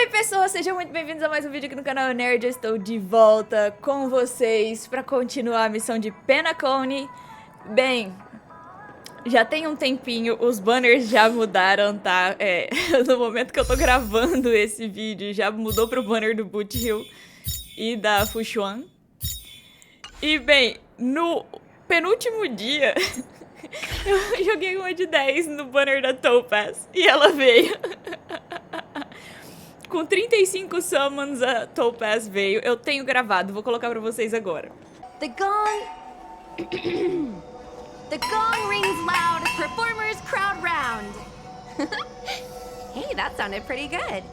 Oi pessoas, sejam muito bem-vindos a mais um vídeo aqui no canal Nerd. Eu estou de volta com vocês para continuar a missão de Penacony. Bem, já tem um tempinho, os banners já mudaram, tá? No momento que eu tô gravando esse vídeo, já mudou pro banner do Boot Hill e da Fuxuan. E bem, no penúltimo dia, eu joguei uma de 10 no banner da Topaz e ela veio. Com 35 summons, a Topaz veio. Eu tenho gravado, vou colocar pra vocês agora. The gong... The gong rings loud, performers crowd round. Hey, that sounded pretty good.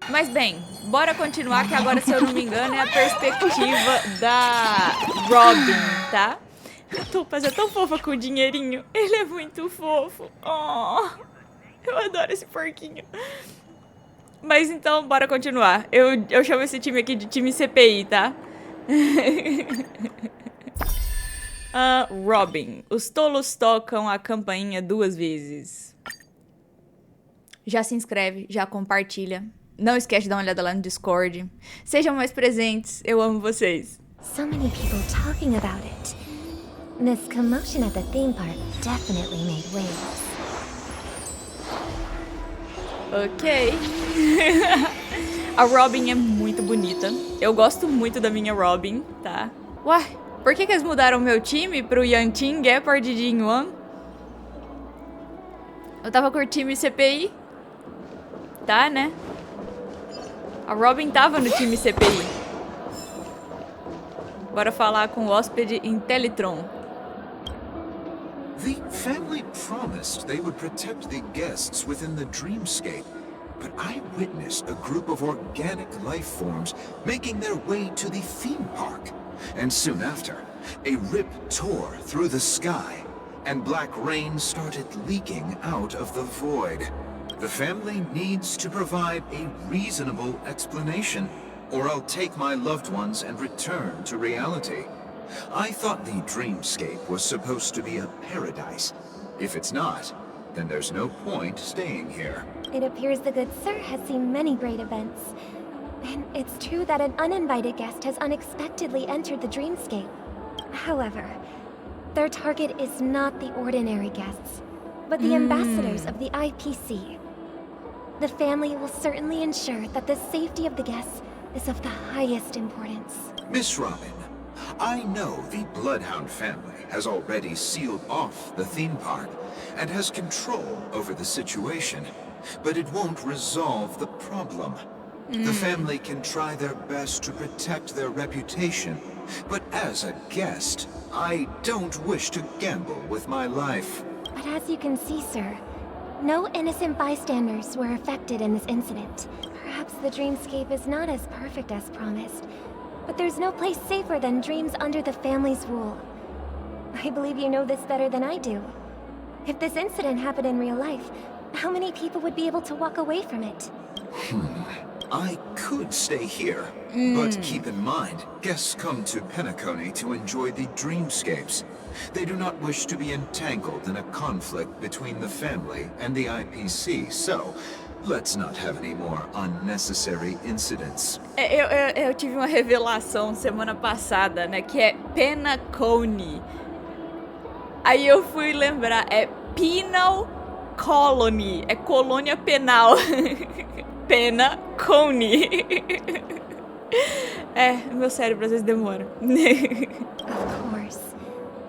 Mas bem, bora continuar, que agora, se eu não me engano, é a perspectiva da Robin, tá? A Topaz é tão fofa com o dinheirinho. Ele é muito fofo. Oh, eu adoro esse porquinho. Mas então, bora continuar. Eu chamo esse time aqui de time CPI, tá? Robin. Os tolos tocam a campainha 2 vezes. Já se inscreve, já compartilha. Não esquece de dar uma olhada lá no Discord. Sejam mais presentes, eu amo vocês. So many people talking about it. This commotion at the theme park definitely made waves. Ok. A Robin é muito bonita. Eu gosto muito da minha Robin, tá? Ué, por que eles mudaram meu time pro Yantin, Gepard e Jinwan? Eu tava com o time CPI. Tá, né? A Robin tava no time CPI. Bora falar com o hóspede Intellitron. The family promised they would protect the guests within the dreamscape, but I witnessed a group of organic life forms making their way to the theme park. And soon after, a rip tore through the sky, and black rain started leaking out of the void. The family needs to provide a reasonable explanation, or I'll take my loved ones and return to reality. I thought the dreamscape was supposed to be a paradise. If it's not, then there's no point staying here. It appears the good sir has seen many great events. And it's true that an uninvited guest has unexpectedly entered the dreamscape. However, their target is not the ordinary guests, but the ambassadors of the IPC. The family will certainly ensure that the safety of the guests is of the highest importance. Miss Robin, I know the Bloodhound family has already sealed off the theme park and has control over the situation, but it won't resolve the problem. The family can try their best to protect their reputation, but as a guest, I don't wish to gamble with my life. But as you can see, sir, no innocent bystanders were affected in this incident. Perhaps the dreamscape is not as perfect as promised, but there's no place safer than dreams under the family's rule. I believe you know this better than I do. If this incident happened in real life, how many people would be able to walk away from it? I could stay here, but keep in mind, guests come to Penacony to enjoy the dreamscapes. They do not wish to be entangled in a conflict between the family and the IPC, so let's not have any more unnecessary incidents. Eu tive uma revelação semana passada, né, que é Penacony. Aí eu fui lembrar, é Penal Colony, é colônia penal. Penacony. Meu cérebro às vezes demora. Of course.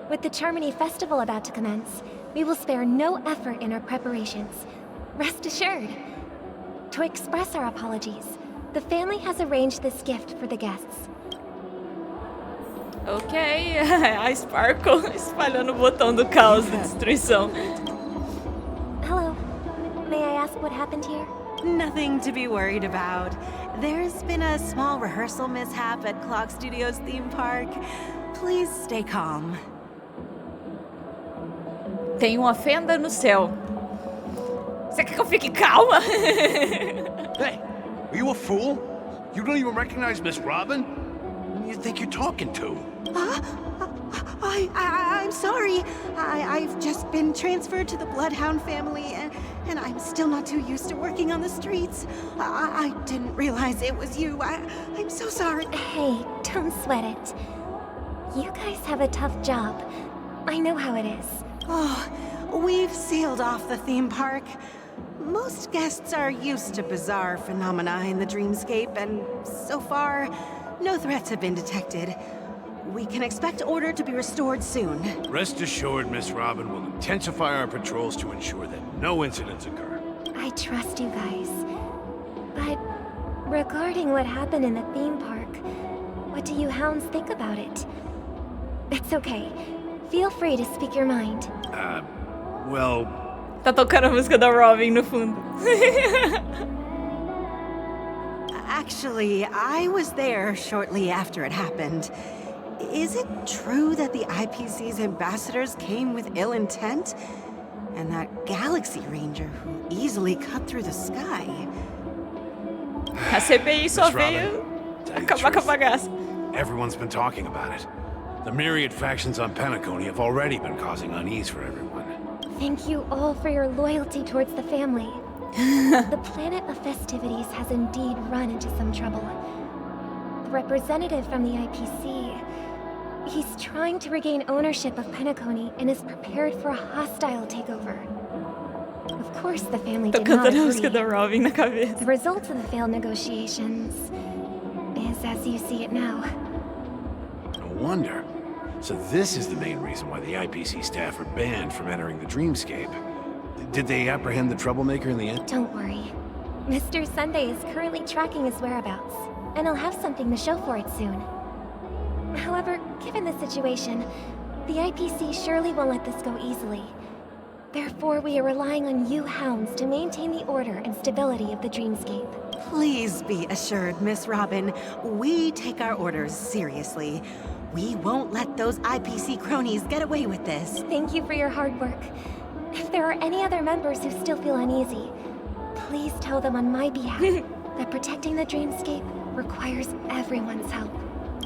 With the Charmony Festival about to commence, we will spare no effort in our preparations. Rest assured. To express our apologies, the family has arranged this gift for the guests. Ok, a Sparkle espalhando o botão do caos da destruição. Hello. May I ask what happened here? Nothing to be worried about. There's been a small rehearsal mishap at Clock Studios theme park. Please stay calm. Tem uma fenda no céu. Você quer que eu fique calma? Hey, are you a fool? You don't even recognize Miss Robin? Who do you think you're talking to? I'm sorry. I've just been transferred to the Bloodhound family, and I'm still not too used to working on the streets. I didn't realize it was you. I'm so sorry. Hey, don't sweat it. You guys have a tough job. I know how it is. Oh, we've sealed off the theme park. Most guests are used to bizarre phenomena in the dreamscape, and so far, no threats have been detected. We can expect order to be restored soon. Rest assured, Miss Robin will intensify our patrols to ensure that no incidents occur. I trust you guys. But regarding what happened in the theme park, what do you hounds think about it? It's okay. Feel free to speak your mind. Well... Tá tocando a música da Robin no fundo. Actually, I was there shortly after it happened. Is it true that the IPC's ambassadors came with ill intent? And that Galaxy Ranger who easily cut through the sky? A CPI só Miss veio Robin, tell you the acabar com a truth, bagaça. everyone's been talking about it. The myriad factions on Penacony have already been causing unease for everyone. Thank you all for your loyalty towards the family. The planet of festivities has indeed run into some trouble. The representative from the IPC, he's trying to regain ownership of Penacony and is prepared for a hostile takeover. Of course, the family Tô did not cantando a música da agree. Robin na cabeça. The result of the failed negotiations is as you see it now. No wonder. So this is the main reason why the IPC staff are banned from entering the dreamscape. Did they apprehend the troublemaker in the end? Don't worry. Mr. Sunday is currently tracking his whereabouts, and he'll have something to show for it soon. However, given the situation, the IPC surely won't let this go easily. Therefore, we are relying on you hounds to maintain the order and stability of the dreamscape. Please be assured, Miss Robin, we take our orders seriously. We won't let those IPC cronies get away with this. Thank you for your hard work. If there are any other members who still feel uneasy, please tell them on my behalf that protecting the dreamscape requires everyone's help.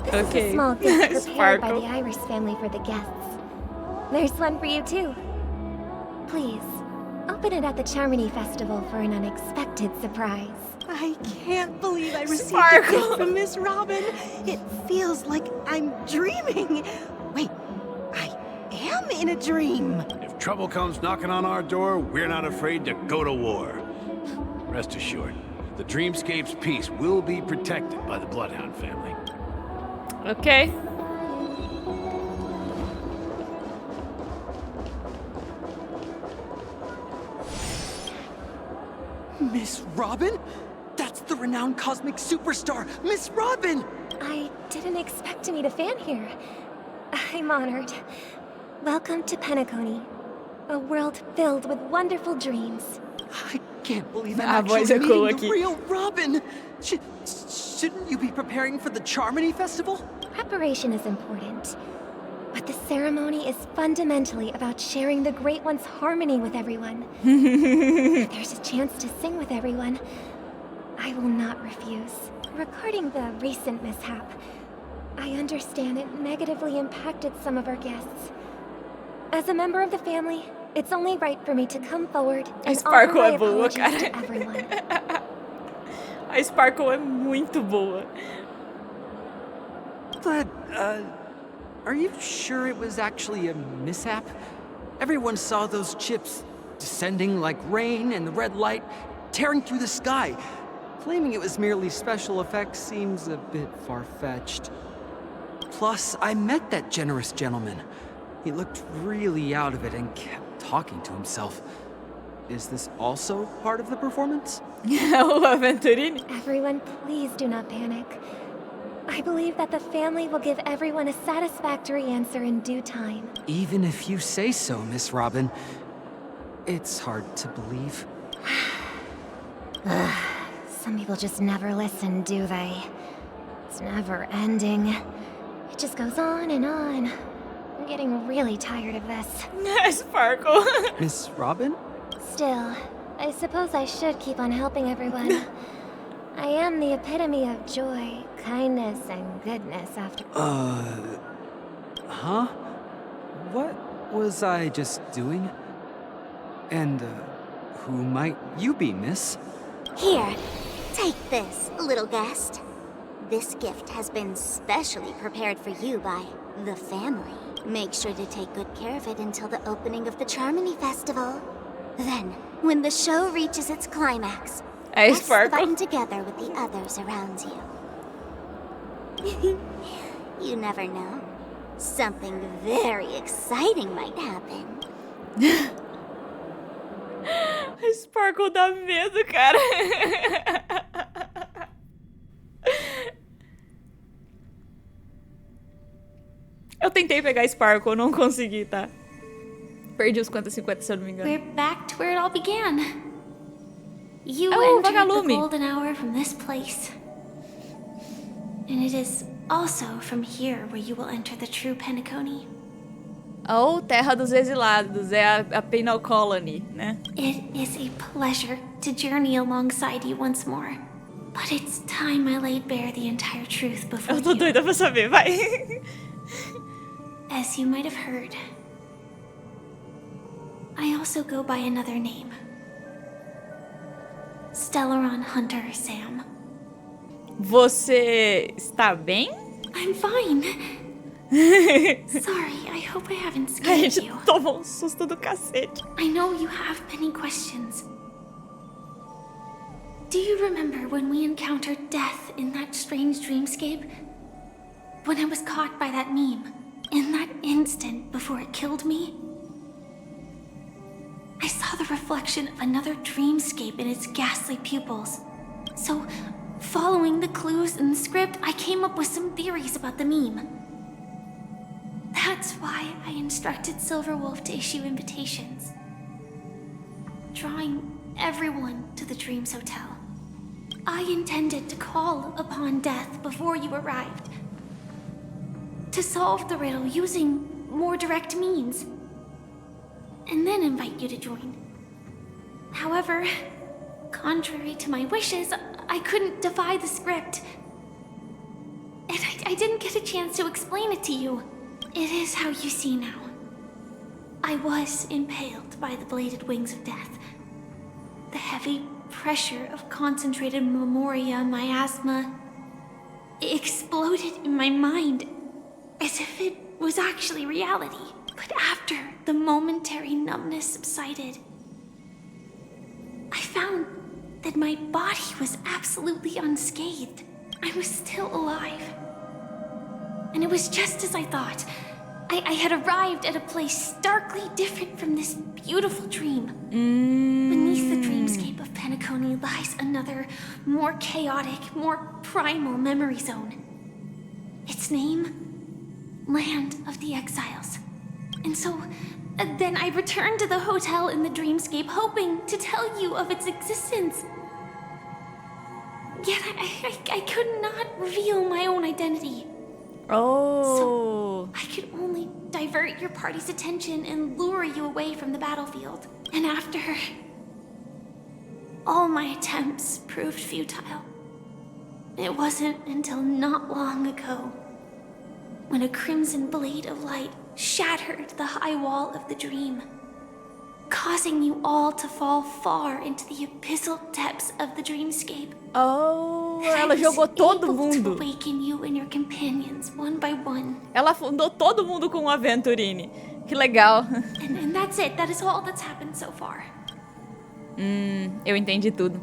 This is Okay. a small gift prepared by Sparkle. the Iris family for the guests. There's one for you too. Please, open it at the Charmony Festival for an unexpected surprise. I can't believe I received a Sparkle. gift from Miss Robin. It feels like I'm dreaming. Wait, I am in a dream. If trouble comes knocking on our door, we're not afraid to go to war. Rest assured, the dreamscape's peace will be protected by the Bloodhound family. Ok. Miss Robin? That's the renowned cosmic superstar, Miss Robin! I didn't expect to meet a fan here. I'm honored. Welcome to Penacony, a world filled with wonderful dreams. I can't believe I'm Ah, voz actually é cool meeting aqui. the real Robin! Shouldn't you be preparing for the Charmony Festival? Preparation is important, but the ceremony is fundamentally about sharing the Great One's harmony with everyone. If there's a chance to sing with everyone, I will not refuse. Regarding the recent mishap, I understand it negatively impacted some of our guests. As a member of the family, it's only right for me to come forward and offer Sparkle my é boa, apologies cara. to everyone. A Sparkle é muito boa. But, are you sure it was actually a mishap? Everyone saw those chips descending like rain and the red light tearing through the sky. Claiming it was merely special effects seems a bit far-fetched. Plus, I met that generous gentleman. He looked really out of it and kept talking to himself. Is this also part of the performance? O Aventurini. Everyone, please do not panic. I believe that the family will give everyone a satisfactory answer in due time. Even if you say so, Miss Robin, it's hard to believe. Some people just never listen, do they? It's never ending. It just goes on and on. I'm getting really tired of this. Sparkle. Miss Robin? Still, I suppose I should keep on helping everyone. I am the epitome of joy, kindness, and goodness after... Huh? What was I just doing? And, who might you be, miss? Here, take this, little guest. This gift has been specially prepared for you by the family. Make sure to take good care of it until the opening of the Charmony Festival. Then, when the show reaches its climax, press the button together with the others around you. You never know. Something very exciting might happen. Sparkle dá medo, cara. Eu tentei pegar Sparkle, não consegui, tá? Perdi os 50-50, se eu não me engano. We're back to where it all began. You Oh, entered vagalume. the golden hour from this place. And it is also from here where you will enter the true Penacony. Ou Terra dos Exilados, é a Penal Colony, né? It is a pleasure to journey alongside you once more. But it's time I laid bare the entire truth before Eu tô you. doida pra saber, vai. As you might have heard, I also go by another name. Stellaron Hunter Sam. Você está bem? I'm fine. Sorry, I hope I haven't A scared gente you. tomou um susto do cacete. I know you have many questions. Do you remember when we encountered death in that strange dreamscape? When I was caught by that meme? In that instant before it killed me? I saw the reflection of another dreamscape in its ghastly pupils. So, following the clues in the script, I came up with some theories about the meme. That's why I instructed Silverwolf to issue invitations, drawing everyone to the Dreams Hotel. I intended to call upon death before you arrived, to solve the riddle using more direct means, and then invite you to join. However, contrary to my wishes, I couldn't defy the script, and I didn't get a chance to explain it to you. It is how you see now. I was impaled by the bladed wings of death. The heavy pressure of concentrated memoria miasma exploded in my mind as if it was actually reality. But after the momentary numbness subsided, I found that my body was absolutely unscathed. I was still alive. And it was just as I thought. I had arrived at a place starkly different from this beautiful dream. Beneath the dreamscape of Penacony lies another, more chaotic, more primal memory zone. Its name? Land of the Exiles. And so, then I returned to the hotel in the dreamscape, hoping to tell you of its existence. Yet I could not reveal my own identity. Oh. So I could only divert your party's attention and lure you away from the battlefield. And after all my attempts proved futile, it wasn't until not long ago when a crimson blade of light shattered the high wall of the dream, causing you all to fall far into the abyssal depths of the dreamscape. Oh, ela jogou todo mundo. Ela fundou todo mundo com o Aventurine. Que legal. And that's it. That is all that's happened so far. Eu entendi tudo.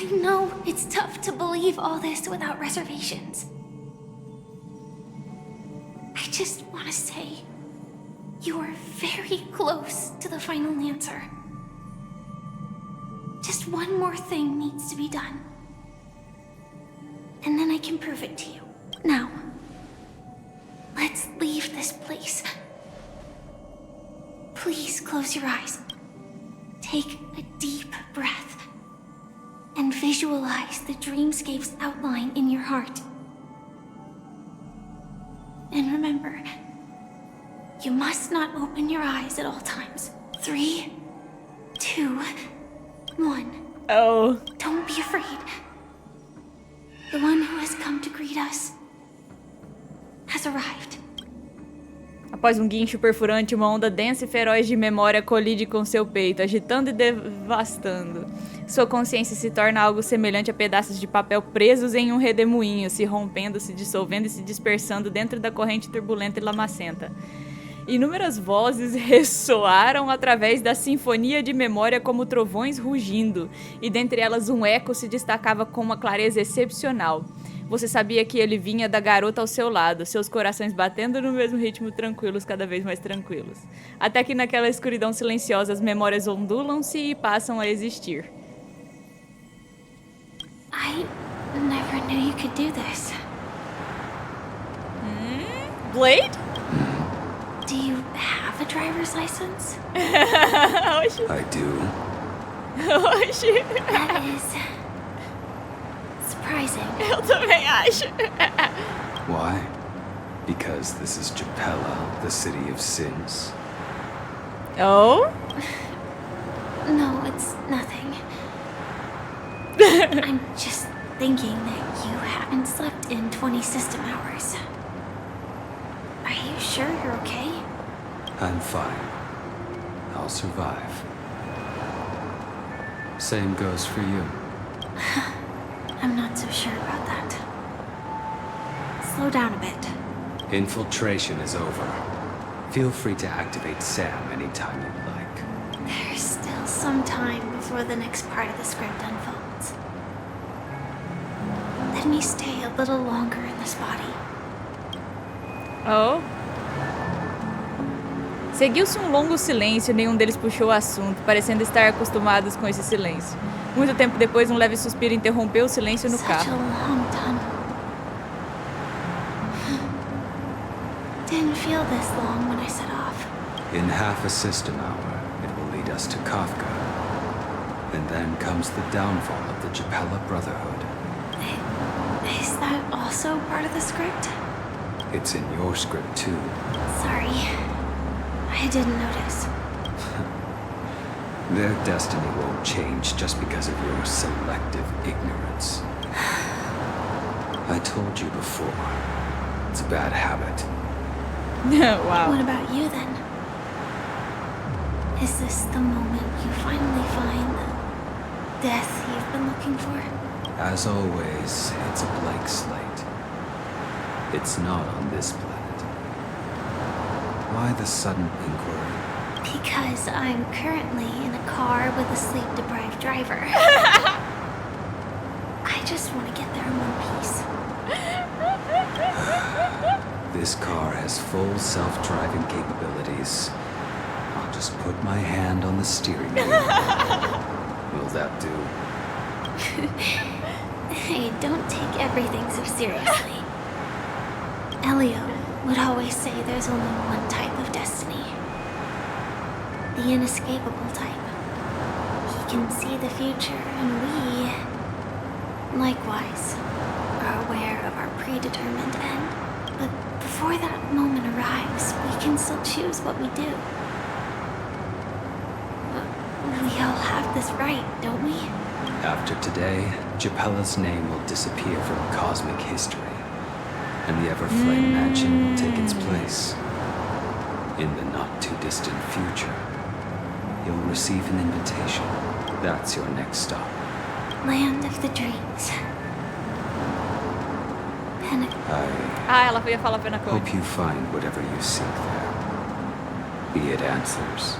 I know it's tough to believe all this without reservations. I just want to say, you are very close to the final answer. Just one more thing needs to be done. And then I can prove it to you. Now, let's leave this place. Please close your eyes. Take a deep breath. and visualize the dreamscape's outline in your heart. And remember, you must not open your eyes at all times. 3, 2, 1. Oh. Don't be afraid. The one who has come to greet us has arrived. Após um guincho perfurante, uma onda densa e feroz de memória colide com seu peito, agitando e devastando. Sua consciência se torna algo semelhante a pedaços de papel presos em um redemoinho, se rompendo, se dissolvendo e se dispersando dentro da corrente turbulenta e lamacenta. Inúmeras vozes ressoaram através da sinfonia de memória como trovões rugindo, e dentre elas um eco se destacava com uma clareza excepcional. Você sabia que ele vinha da garota ao seu lado, seus corações batendo no mesmo ritmo, tranquilos, cada vez mais tranquilos. Até que naquela escuridão silenciosa as memórias ondulam-se e passam a existir. I never knew you could do this. Blade? Do you have a driver's license? I do. Oxi. That is surprising. Eu também acho. Why? Because this is Japella, the city of sins. Oh? No, it's nothing. I'm just thinking that you haven't slept in 20 system hours. Are you sure you're okay? I'm fine. I'll survive. Same goes for you. I'm not so sure about that. Slow down a bit. Infiltration is over. Feel free to activate Sam anytime you'd like. There's still some time before the next part of the script unfolds. Let me stay a little longer in this body. Oh. Seguiu-se um longo silêncio e nenhum deles puxou o assunto, parecendo estar acostumados com esse silêncio. Muito tempo depois, um leve suspiro interrompeu o silêncio no Such carro. a long tunnel. Didn't feel this long when I set off. In half a system hour, it will lead us to Kafka. And then comes the downfall of the Japella Brotherhood. Is that also part of the script? It's in your script too. Sorry. I didn't notice. Their destiny won't change just because of your selective ignorance. I told you before, it's a bad habit. Wow. What about you then? Is this the moment you finally find the death you've been looking for? As always, it's a blank slate. It's not on this planet. Why the sudden inquiry? Because I'm currently in a car with a sleep-deprived driver. I just want to get there in one piece. This car has full self-driving capabilities. I'll just put my hand on the steering wheel. Will that do? Hey, don't take everything so seriously. Elio would always say there's only one type of destiny. The inescapable type. He can see the future, and we, likewise, are aware of our predetermined end. But before that moment arrives, we can still choose what we do. We all have this right, don't we? After today, Japella's name will disappear from cosmic history, and the Everflame Mansion will take its place. In the not-too-distant future, you'll receive an invitation. That's your next stop. Land of the dreams. Ela ia falar Penacony. Hope you find whatever you seek there. Be it answers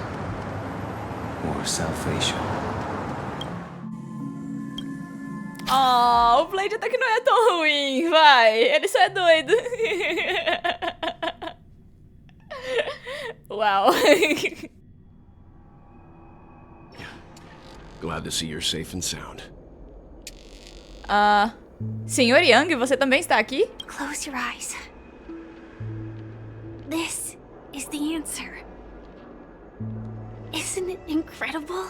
or salvation. Oh, o Blade até que não é tão ruim, vai. Ele só é doido. Uau. Glad to see you're safe and sound. Senhor Young, você também está aqui? Close your eyes. This is the answer. Isn't it incredible?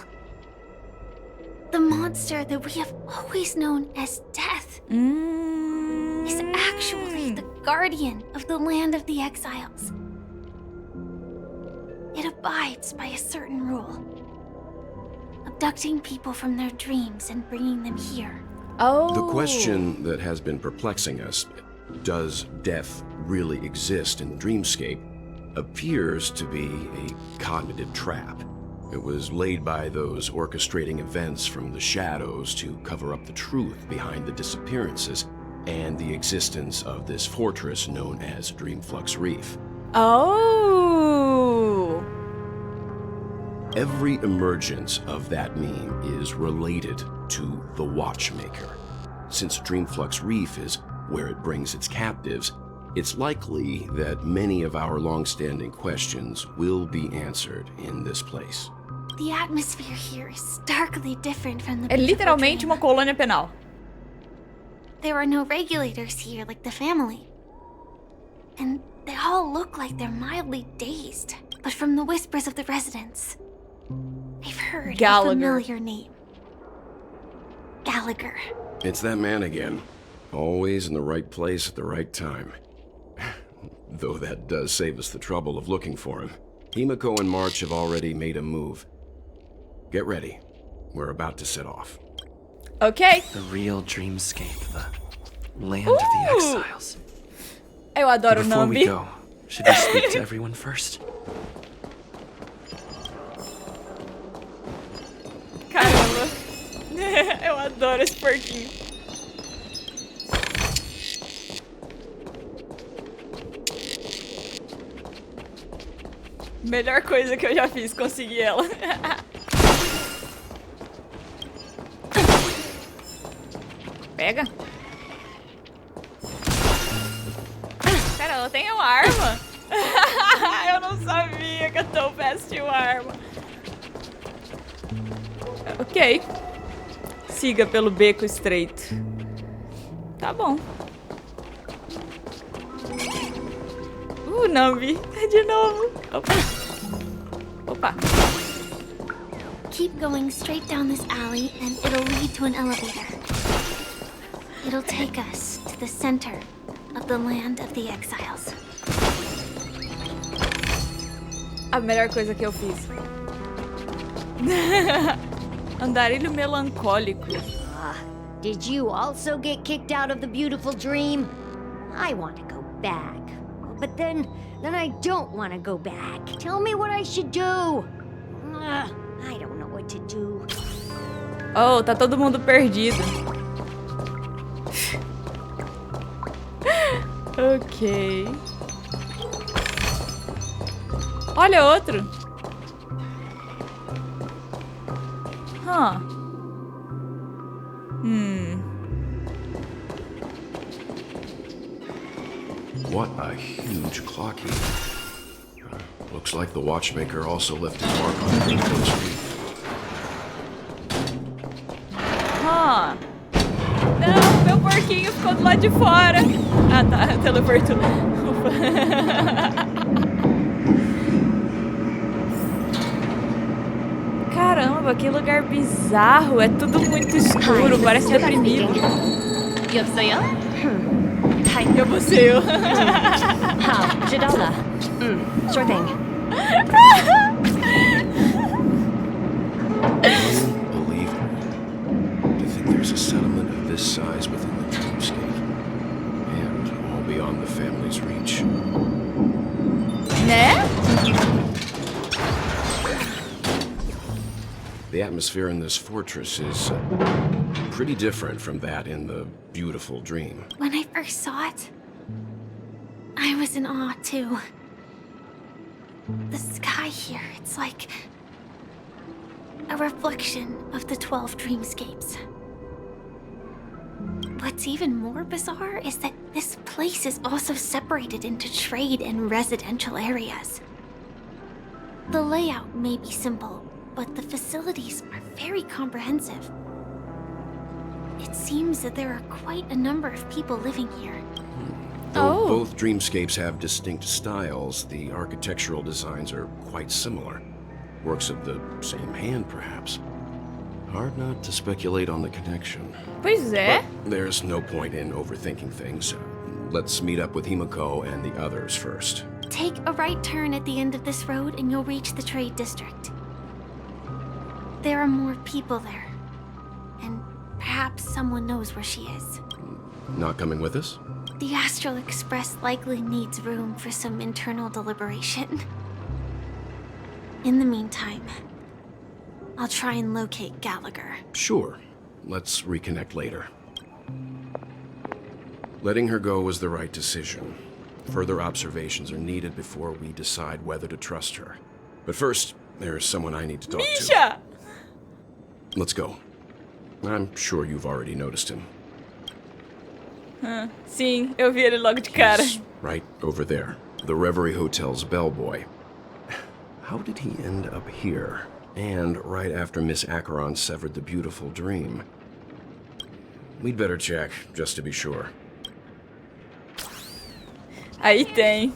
The monster that we have always known as Death is actually the guardian of the land of the exiles. It abides by a certain rule. Abducting people from their dreams and bringing them here. Oh. The question that has been perplexing us, does death really exist in the dreamscape, appears to be a cognitive trap. It was laid by those orchestrating events from the shadows to cover up the truth behind the disappearances and the existence of this fortress known as Dreamflux Reef. Oh! Every emergence of that meme is related to the Watchmaker. Since Dreamflux Reef is where it brings its captives, it's likely that many of our long-standing questions will be answered in this place. The atmosphere here is starkly different from the É literalmente uma colônia penal. There are no regulators here like the family. And they all look like they're mildly dazed. But from the whispers of the residents, I've heard a familiar name. Gallagher. It's that man again. Always in the right place at the right time. Though that does save us the trouble of looking for him. Himiko and March have already made a move. Get ready. We're about to set off. Ok. The real dreamscape, the land of the exiles. Eu adoro o Before we Nambi. go, should we speak to everyone first? Caramba. Eu adoro esse porquinho. Melhor coisa que eu já fiz, consegui ela. Pega. Pera, ela tem uma arma? Eu não sabia que a Topaz tinha uma arma. Ok. Siga pelo beco estreito. Tá bom. Nambi. De novo. Opa. Opa. Keep going straight down this alley and it'll lead to an elevator. It'll take us to the center of the land of the exiles. A melhor coisa que eu fiz. Andarilho melancólico. Did you also get kicked out of the beautiful dream? I want to go back. But then I don't want to go back. Tell me what I should do. I don't know what to do. Oh, tá todo mundo perdido. Ok. Olha outro. What a huge clock heap. Looks like the Watchmaker also left his mark on the Dreamflux Reef. Não, meu porquinho ficou do lado de fora. Ah, tá, teleportou. Ufa. Caramba, que lugar bizarro. É tudo muito escuro, parece deprimido. Eu vou ser eu. Jadala. Sure thing. Unbelievable. To think there's a settlement of this size within the dreamscape. And all beyond the family's reach. Né? The atmosphere in this fortress is pretty different from that in the beautiful dream. When I first saw it, I was in awe too. The sky here, it's like a reflection of the 12 dreamscapes. What's even more bizarre is that this place is also separated into trade and residential areas. The layout may be simple, but the facilities are very comprehensive. It seems that there are quite a number of people living here. Though both dreamscapes have distinct styles, the architectural designs are quite similar. Works of the same hand, perhaps. Hard not to speculate on the connection. Pois é. But there's no point in overthinking things. Let's meet up with Himiko and the others first. Take a right turn at the end of this road and you'll reach the trade district. There are more people there. And perhaps someone knows where she is. Not coming with us? The Astral Express likely needs room for some internal deliberation. In the meantime, I'll try and locate Gallagher. Sure. Let's reconnect later. Letting her go was the right decision. Further observations are needed before we decide whether to trust her. But first, there's someone I need to talk Misha! to. Let's go. I'm sure you've already noticed him. Sim, eu vi ele logo de cara. He's right over there. The Reverie Hotel's bellboy. How did he end up here? And right after Miss Acheron severed the beautiful dream. We'd better check, just to be sure. Aí tem.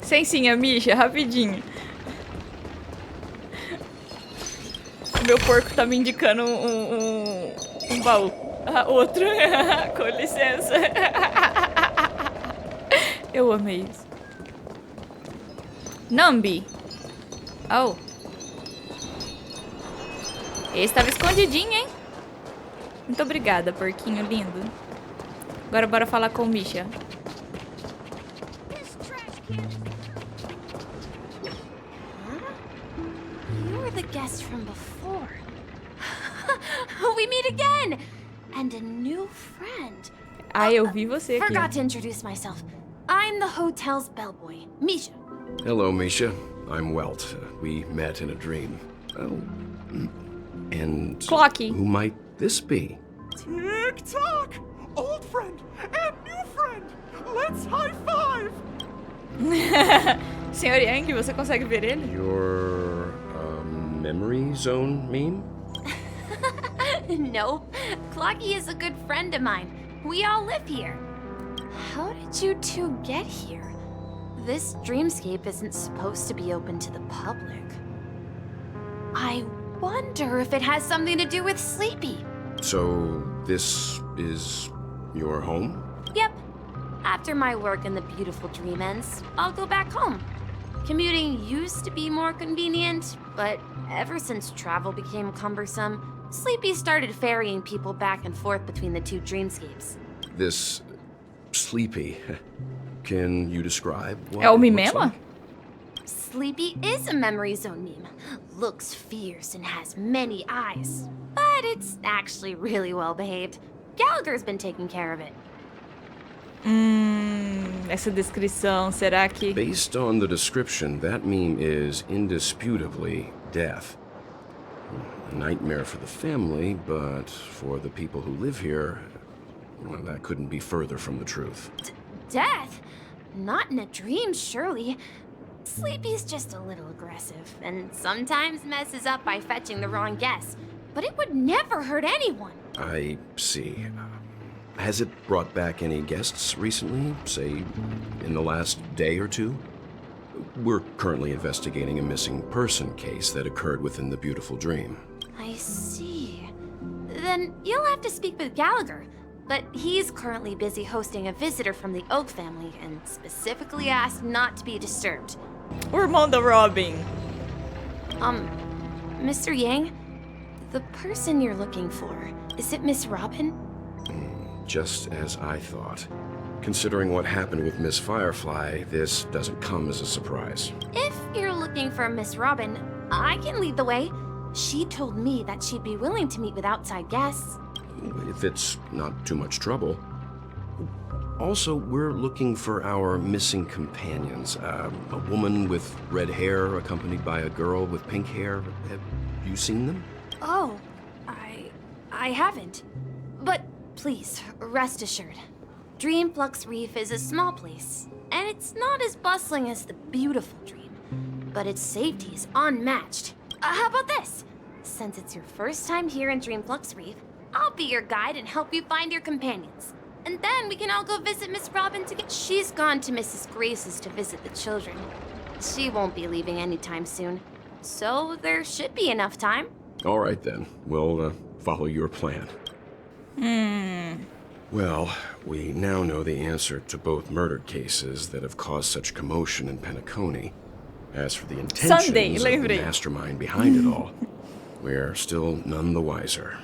Sensinha, Misha, rapidinho. Meu porco tá me indicando um baú. Ah, outro. Com licença. Eu amei isso. Nambi. Oh. Esse tava escondidinho, hein? Muito obrigada, porquinho lindo. Agora bora falar com o Misha. You were the guest from before. We meet again! And a new friend. Ah, eu vi você aqui. Forgot to introduce myself. I'm the hotel's bellboy, Misha. Hello, Misha. I'm Welt. We met in a dream. Oh. And Clocky. who might this be? Tick-tock! Old friend and new friend! Let's high five! Senhor Yang, você consegue ver ele? Your memory zone meme? No, Clocky is a good friend of mine. We all live here. How did you two get here? This dreamscape isn't supposed to be open to the public. I wonder if it has something to do with Sleepy. So, this is your home? Yep. After my work in the beautiful dream ends, I'll go back home. Commuting used to be more convenient, but ever since travel became cumbersome, Sleepy started ferrying people back and forth between the two dreamscapes. This Sleepy. Can you describe what É o it meme looks mesmo? like? Sleepy is a memory zone meme. Looks fierce and has many eyes. But it's actually really well behaved. Gallagher's been taking care of it. Essa descrição, será que... Based on the description, that meme is indisputably death. A nightmare for the family, but for the people who live here, well, that couldn't be further from the truth. Death? Not in a dream, surely. Sleepy's just a little aggressive, and sometimes messes up by fetching the wrong guess. But it would never hurt anyone. I see. Has it brought back any guests recently, say, in the last day or two? We're currently investigating a missing person case that occurred within the beautiful dream. I see. Then you'll have to speak with Gallagher. But he's currently busy hosting a visitor from the Oak family and specifically asked not to be disturbed. O irmão da Robin. Mr. Yang? The person you're looking for, is it Miss Robin? Just as I thought. Considering what happened with Miss Firefly, this doesn't come as a surprise. If you're looking for Miss Robin, I can lead the way. She told me that she'd be willing to meet with outside guests. If it's not too much trouble. Also, we're looking for our missing companions. A woman with red hair accompanied by a girl with pink hair. Have you seen them? Oh, I haven't. But please, rest assured. Dreamflux Reef is a small place, and it's not as bustling as the beautiful dream, but its safety is unmatched. How about this? Since it's your first time here in Dreamflux Reef, I'll be your guide and help you find your companions. And then we can all go visit Miss Robin to get... She's gone to Mrs. Grace's to visit the children. She won't be leaving anytime soon. so there should be enough time. All right then, we'll follow your plan. Well, we now know the answer to both murder cases that have caused such commotion in Penacony. As for the intentions of the mastermind behind it all, we're still none the wiser.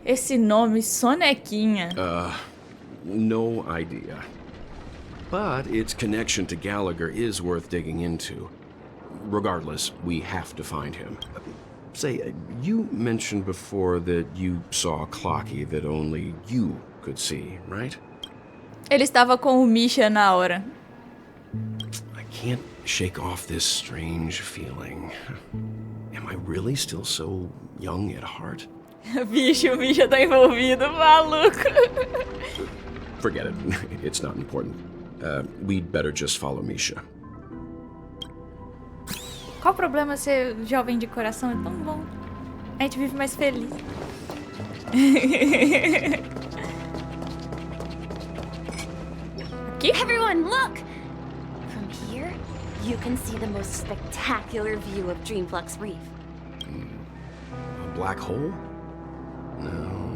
Esse nome, Sonequinha. No idea. But its connection to Gallagher is worth digging into. Regardless, we have to find him. Say, you mentioned before that you saw a clocky that only you could see, right? Ele estava com o Misha na hora. I can't shake off this strange feeling. Am I really still so young at heart? Bicho, o Misha tá envolvido, maluco. Forget it. It's not important. We'd better just follow Misha. Qual o problema ser jovem de coração? É tão bom. A gente vive mais feliz. Aqui? Everyone, look! From here, you can see the most spectacular view of Dreamflux Reef. A black hole? No.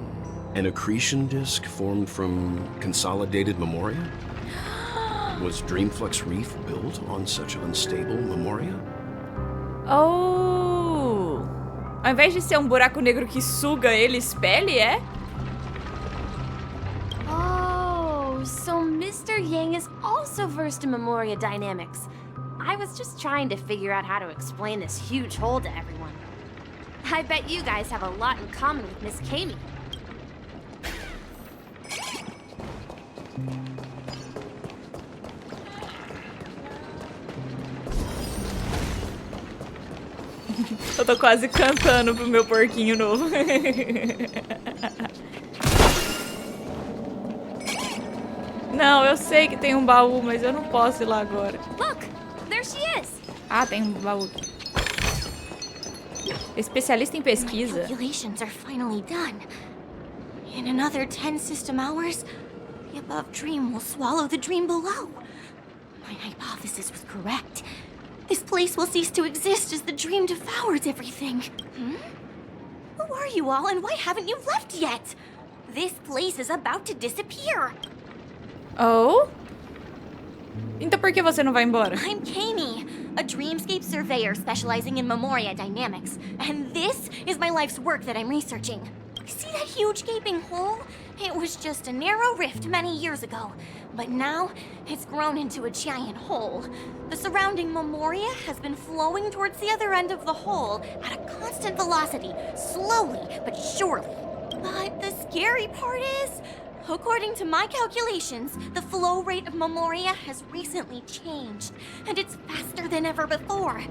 An accretion disk formed from consolidated memoria? Was Dreamflux Reef built on such unstable memoria? Oh! Ao invés de ser um buraco negro que suga ele, expele, é? Oh, so Mr. Yang is also versed in memoria dynamics. I was just trying to figure out how to explain this huge hole to everyone. I bet you guys have a lot in common with Miss Kami. Eu tô quase cantando pro meu porquinho novo. Não, eu sei que tem um baú, mas eu não posso ir lá agora. Look, there she is. Ah, tem um baú. Especialista em pesquisa. My calculations are finally done. In another 10 system hours, the above dream will swallow the dream below. My hypothesis was correct. This place will cease to exist as the dream devours everything. Who are you all, and why haven't you left yet? This place is about to disappear. Oh? Então por que você não vai embora? I'm Kami, a dreamscape surveyor specializing in memoria dynamics. And this is my life's work that I'm researching. See that huge gaping hole? It was just a narrow rift many years ago. But now, it's grown into a giant hole. The surrounding memoria has been flowing towards the other end of the hole at a constant velocity, slowly but surely. But the scary part is, according to my calculations, the flow rate of memoria has recently changed, and it's faster than ever before.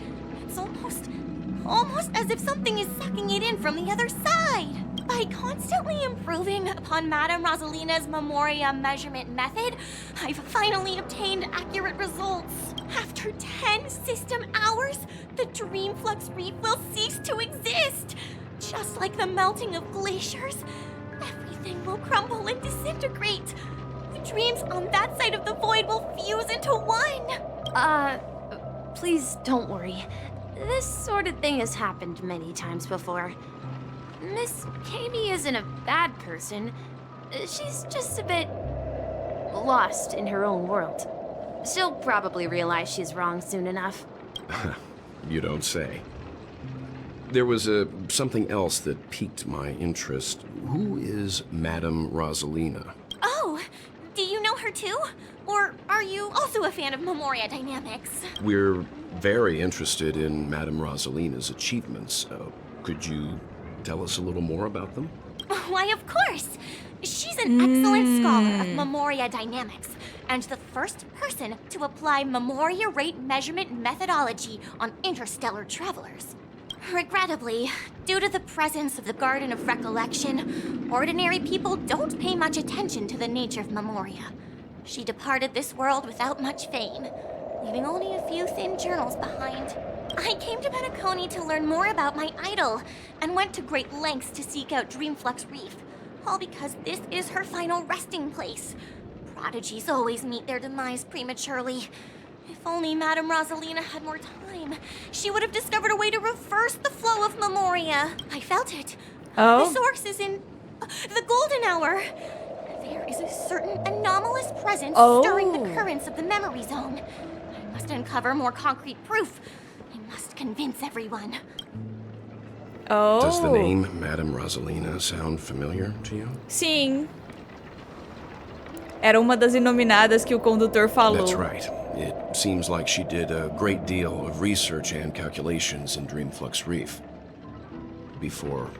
It's almost as if something is sucking it in from the other side. By constantly improving upon Madame Rosalina's memoria measurement method, I've finally obtained accurate results. After 10 system hours, the Dreamflux Reef will cease to exist. Just like the melting of glaciers, everything will crumble and disintegrate. The dreams on that side of the void will fuse into one. Please don't worry. This sort of thing has happened many times before. Miss Kami isn't a bad person. She's just a bit lost in her own world. She'll probably realize she's wrong soon enough. You don't say. There was something else that piqued my interest. Who is Madame Rosalina? Oh, do you know her too? Or are you also a fan of memoria dynamics? We're very interested in Madame Rosalina's achievements. Could you tell us a little more about them? Why, of course! She's an excellent scholar of memoria dynamics, and the first person to apply memoria rate measurement methodology on interstellar travelers. Regrettably, due to the presence of the Garden of Recollection, ordinary people don't pay much attention to the nature of memoria. She departed this world without much fame, leaving only a few thin journals behind. I came to Penacony to learn more about my idol, and went to great lengths to seek out Dreamflux Reef, all because this is her final resting place. Prodigies always meet their demise prematurely. If only Madame Rosalina had more time, she would have discovered a way to reverse the flow of Memoria. I felt it. Oh? The source is in the golden hour. There is a certain anomalous presence stirring the currents of the memory zone. I must uncover more concrete proof. I must convince everyone. Oh. Does the name Madame Rosalina sound familiar to you? Sim. Era uma das inominadas que o condutor falou. That's right. It seems like she did a great deal of research and calculations in Dreamflux Reef before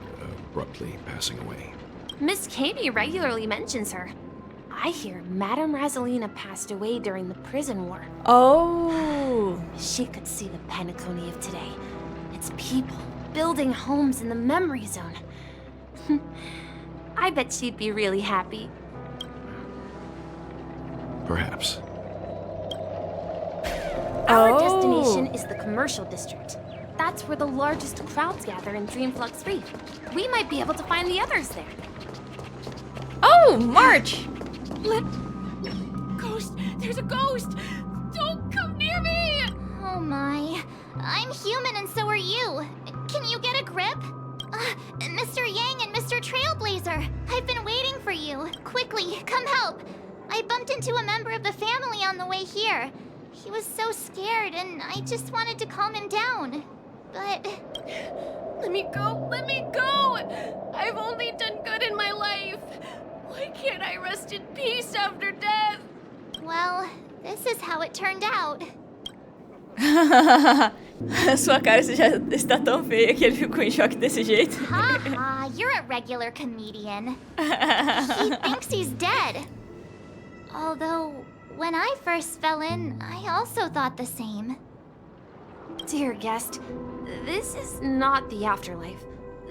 abruptly passing away. Miss Katie regularly mentions her. I hear Madame Rosalina passed away during the prison war. Oh. She could see the Penacony of today. Its people building homes in the memory zone. I bet she'd be really happy. Perhaps. Our destination is the commercial district. That's where the largest crowds gather in Dreamflux Reef. We might be able to find the others there. Oh, March! Ghost! There's a ghost! Don't come near me! Oh my. I'm human and so are you. Can you get a grip? Mr. Yang and Mr. Trailblazer, I've been waiting for you. Quickly, come help. I bumped into a member of the family on the way here. He was so scared and I just wanted to calm him down. But... Let me go! Let me go! I've only done good in my life. Why can't I rest in peace after death? Well, this is how it turned out. Sua cara já está tão feia que ele ficou em choque desse jeito. Haha, you're a regular comedian. He thinks he's dead. Although, when I first fell in, I also thought the same. Dear guest, this is not the afterlife.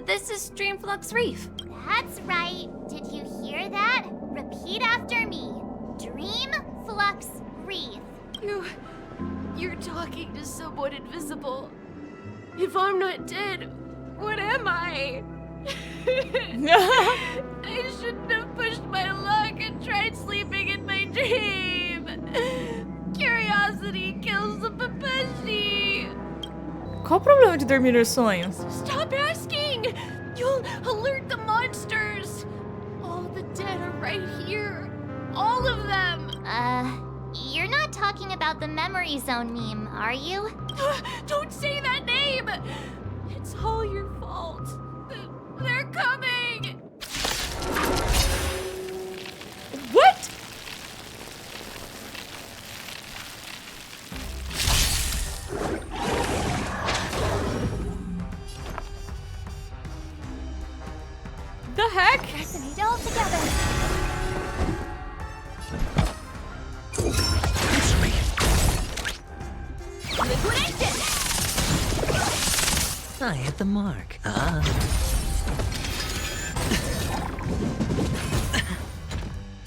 This is Dreamflux Reef. That's right. Did you hear that? Repeat after me. Dreamflux Reef. You're talking to someone invisible. If I'm not dead, what am I? I shouldn't have pushed my luck and tried sleeping in my dream. Curiosity kills the Papeshi. Qual o problema de dormir nos sonhos? Stop asking! You'll alert the monsters. All the dead are right here. All of them. You're not talking about the memory zone meme, are you? Don't say that name! It's all your fault. They're coming! What? The heck? Resonate all together. Liquidation! I hit the mark.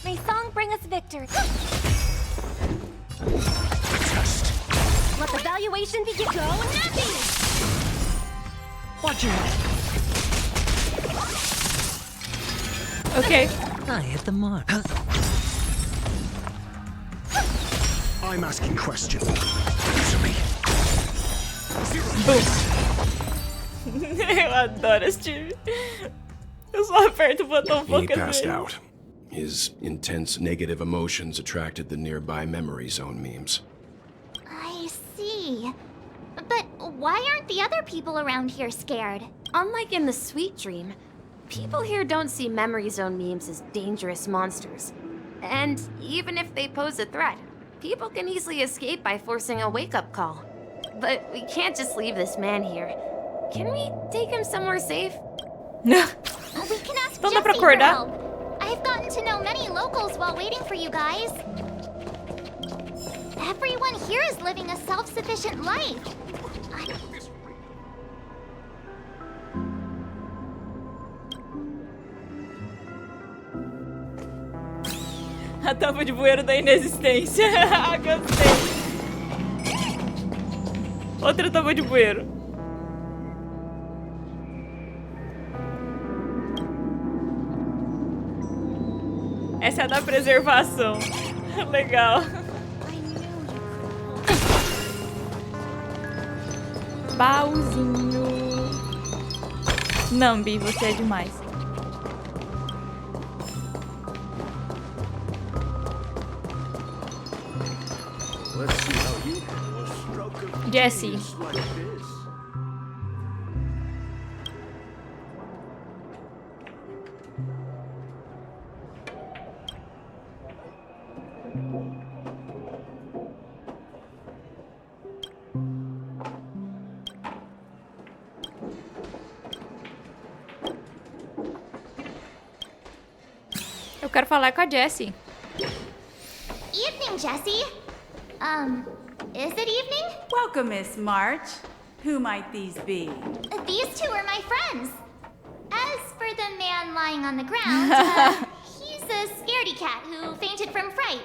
May song bring us victory. Let the valuation begin. Go Nappy! Watch your head. Okay. I hit the mark. I'm asking questions. Answer me. Eu adoro esse time. Eu só aperto o botão He poucas passed vezes. out. His intense negative emotions attracted the nearby memory zone memes. I see. But why aren't the other people around here scared? Unlike in the Sweet Dream, people here don't see memory zone memes as dangerous monsters. And even if they pose a threat, people can easily escape by forcing a wake-up call. But we can't just leave this man here. Can we take him somewhere safe? We can ask Não dá pra Jessie for acordar? help. I've gotten to know many locals while waiting for you guys. Everyone here is living a self-sufficient life. A tampa de bueiro da inexistência. Gostei. Outra tampa de bueiro. Essa é a da preservação. Legal. baúzinho. Nambi, você é demais. Jesse. Eu quero falar com a Jessie. Evening, Jessie. Is it evening? Welcome, Miss March. Who might these be? These two are my friends. As for the man lying on the ground, he's a scaredy cat who fainted from fright.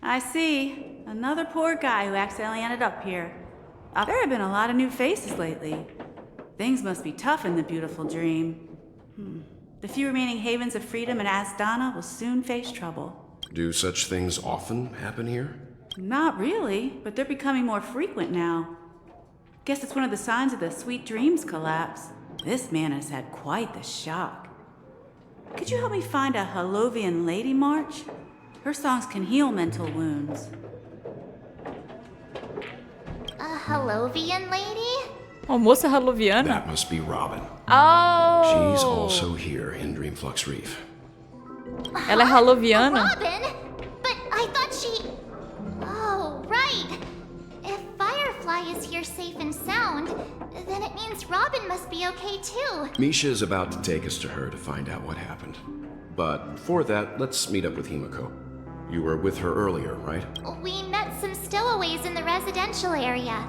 I see. Another poor guy who accidentally ended up here. There have been a lot of new faces lately. Things must be tough in the beautiful dream. The few remaining havens of freedom in Asdana will soon face trouble. Do such things often happen here? Not really, but they're becoming more frequent now. Guess it's one of the signs of the Sweet Dreams collapse. This man has had quite the shock. Could you help me find a Halovian lady, March? Her songs can heal mental wounds. A Halovian lady? Uma moça haloviana? That must be Robin. Oh! She's also here in Dreamflux Reef. Ela é haloviana? Robin? But I thought she... Oh, right. If Firefly is here safe and sound, then it means Robin must be okay too. Misha is about to take us to her to find out what happened. But before that, let's meet up with Himiko. You were with her earlier, right? We met some stowaways in the residential area.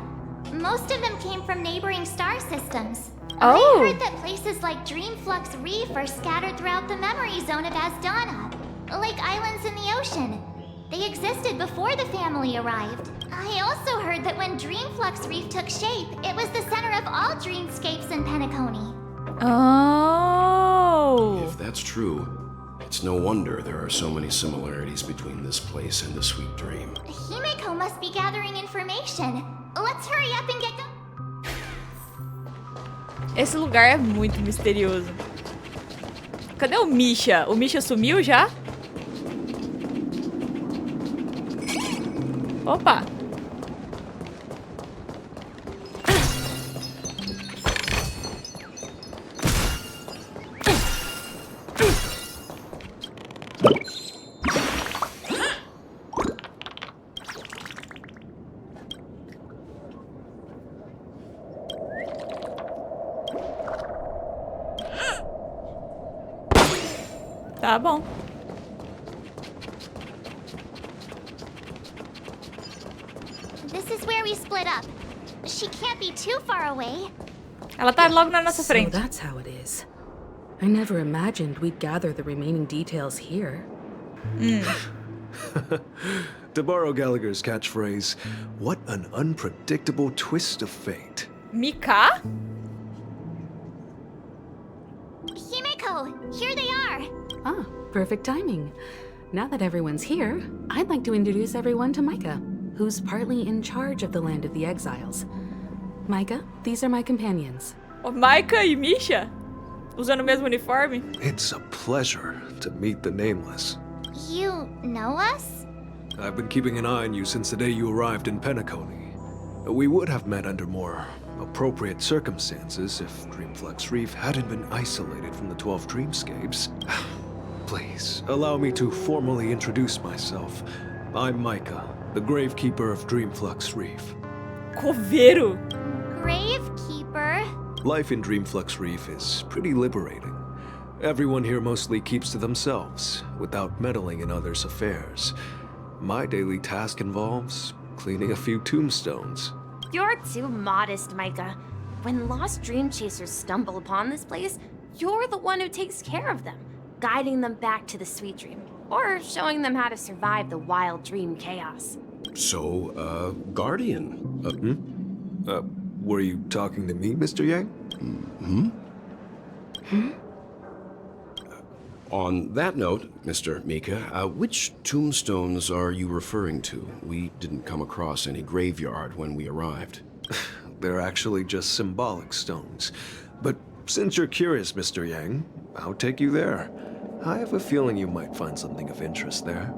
Most of them came from neighboring star systems. Oh. I heard that places like Dreamflux Reef are scattered throughout the memory zone of Asdana, like islands in the ocean. They existed before the family arrived. I also heard that when Dreamflux Reef took shape, it was the center of all dreamscapes in Penacony. Oh. If that's true, it's no wonder there are so many similarities between this place and the Sweet Dream. Himiko must be gathering information. Let's hurry up and get going. Esse lugar é muito misterioso. Cadê o Misha? O Misha sumiu já? Opa! Tá bom. This is where we split up. She can't be too far away. Ela tá logo na nossa frente. So that's how it is. I never imagined we'd gather the remaining details here. To borrow Gallagher's catchphrase, what an unpredictable twist of fate. Mika? Himiko, here they are. Ah, perfect timing. Now that everyone's here, I'd like to introduce everyone to Micah, who's partly in charge of the Land of the Exiles. Micah, these are my companions. O Micah e Misha? Usando o mesmo uniforme? It's a pleasure to meet the Nameless. You know us? I've been keeping an eye on you since the day you arrived in Penacony. We would have met under more appropriate circumstances if Dreamflux Reef hadn't been isolated from the 12 dreamscapes. Please, allow me to formally introduce myself. I'm Micah, the Gravekeeper of Dreamflux Reef. Coveiro? Gravekeeper? Life in Dreamflux Reef is pretty liberating. Everyone here mostly keeps to themselves, without meddling in others' affairs. My daily task involves cleaning a few tombstones. You're too modest, Micah. When lost dream chasers stumble upon this place, you're the one who takes care of them, guiding them back to the sweet dream, or showing them how to survive the wild dream chaos. So, Guardian. Were you talking to me, Mr. Yang? On that note, Mr. Mika, which tombstones are you referring to? We didn't come across any graveyard when we arrived. They're actually just symbolic stones. But since you're curious, Mr. Yang, I'll take you there. I have a feeling you might find something of interest there.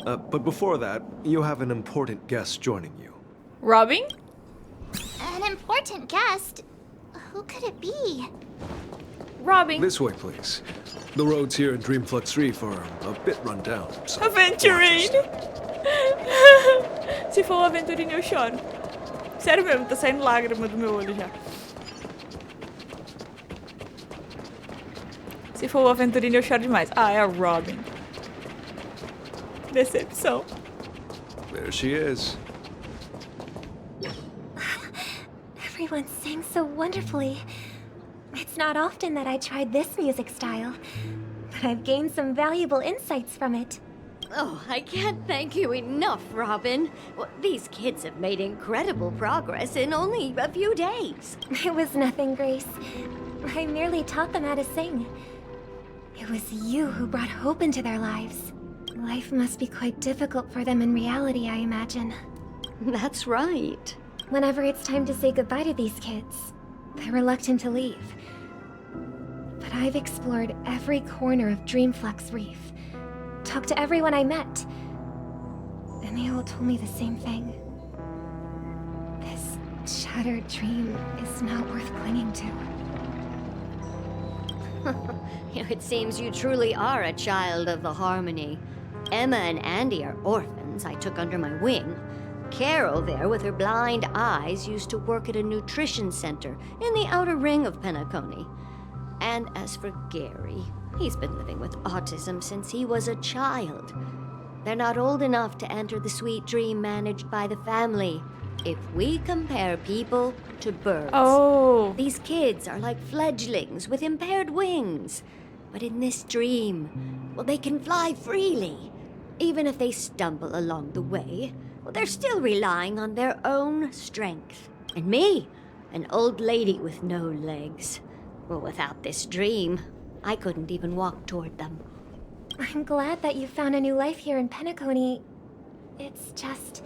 But before that, you have an important guest joining you. Robin? An important guest? Who could it be? Robin. This way, please. The roads here in Dreamflux Reef are a bit run down. So Aventurine! Se for o Aventurine, eu choro. Sério mesmo, tá saindo lágrima do meu olho já. Se for o Aventurine, eu choro demais. Ah, é a Robin. Decepção. There she is. Everyone sang so wonderfully. It's not often that I tried this music style, but I've gained some valuable insights from it. Oh, I can't thank you enough, Robin. Well, these kids have made incredible progress in only a few days. It was nothing, Grace. I merely taught them how to sing. It was you who brought hope into their lives. Life must be quite difficult for them in reality, I imagine. That's right. Whenever it's time to say goodbye to these kids, they're reluctant to leave. But I've explored every corner of Dreamflux Reef, talked to everyone I met, and they all told me the same thing. This shattered dream is not worth clinging to. It seems you truly are a child of the Harmony. Emma and Andy are orphans I took under my wing. Carol there, with her blind eyes, used to work at a nutrition center in the outer ring of Penacony. And as for Gary, he's been living with autism since he was a child. They're not old enough to enter the sweet dream managed by the family. If we compare people to birds, these kids are like fledglings with impaired wings. But in this dream, well, they can fly freely. Even if they stumble along the way, well, they're still relying on their own strength. And me, an old lady with no legs. Well, without this dream, I couldn't even walk toward them. I'm glad that you found a new life here in Penacony. It's just...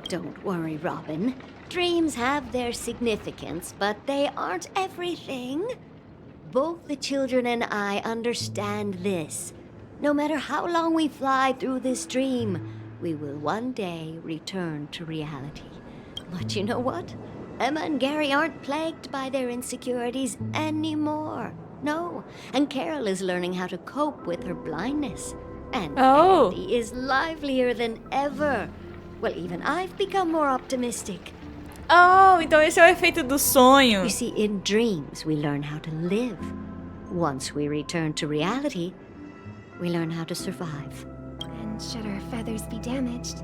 Don't worry, Robin. Dreams have their significance, but they aren't everything. Both the children and I understand this. No matter how long we fly through this dream, we will one day return to reality. But you know what? Emma and Gary aren't plagued by their insecurities anymore. No, and Carol is learning how to cope with her blindness. And Andy is livelier than ever. Well, even I've become more optimistic. Oh, então esse é o efeito do sonho. You see, in dreams, we learn how to live. Once we return to reality, we learn how to survive. And should our feathers be damaged,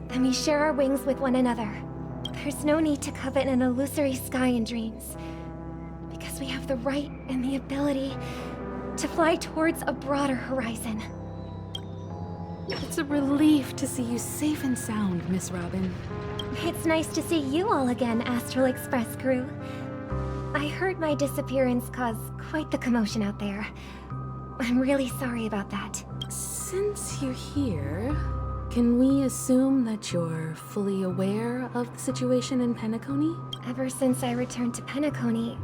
then we share our wings with one another. There's no need to covet an illusory sky in dreams, because we have the right and the ability to fly towards a broader horizon. It's a relief to see you safe and sound, Miss Robin. It's nice to see you all again, Astral Express crew. I heard my disappearance caused quite the commotion out there. I'm really sorry about that. Since you're here, can we assume that you're fully aware of the situation in Penacony? Ever since I returned to Penacony,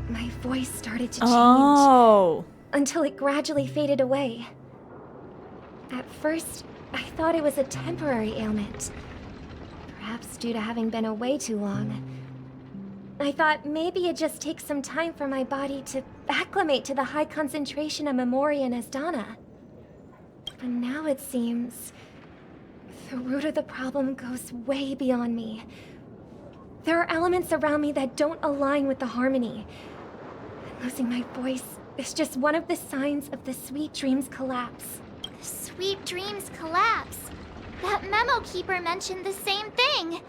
my voice started to change. Until it gradually faded away. At first, I thought it was a temporary ailment. Perhaps due to having been away too long. I thought maybe it just takes some time for my body to acclimate to the high concentration of Memoria and Asdana. But now it seems the root of the problem goes way beyond me. There are elements around me that don't align with the harmony. And losing my voice is just one of the signs of the Sweet Dreams collapse. Sweet Dreams collapse. That memo keeper mentioned the same thing.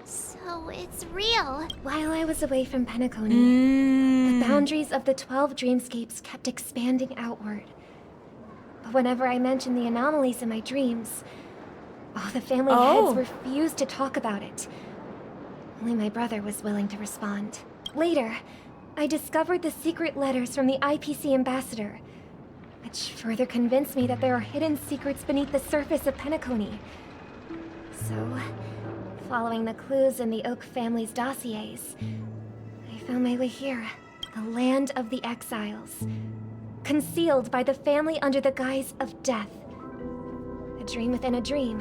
So it's real. While I was away from Penacony, the boundaries of the 12 dreamscapes kept expanding outward. But whenever I mentioned the anomalies in my dreams, the family heads refused to talk about it. Only my brother was willing to respond. Later, I discovered the secret letters from the IPC ambassador, which further convinced me that there are hidden secrets beneath the surface of Penacony. So, following the clues in the Oak family's dossiers, I found my way here. The land of the exiles. Concealed by the family under the guise of death. A dream within a dream,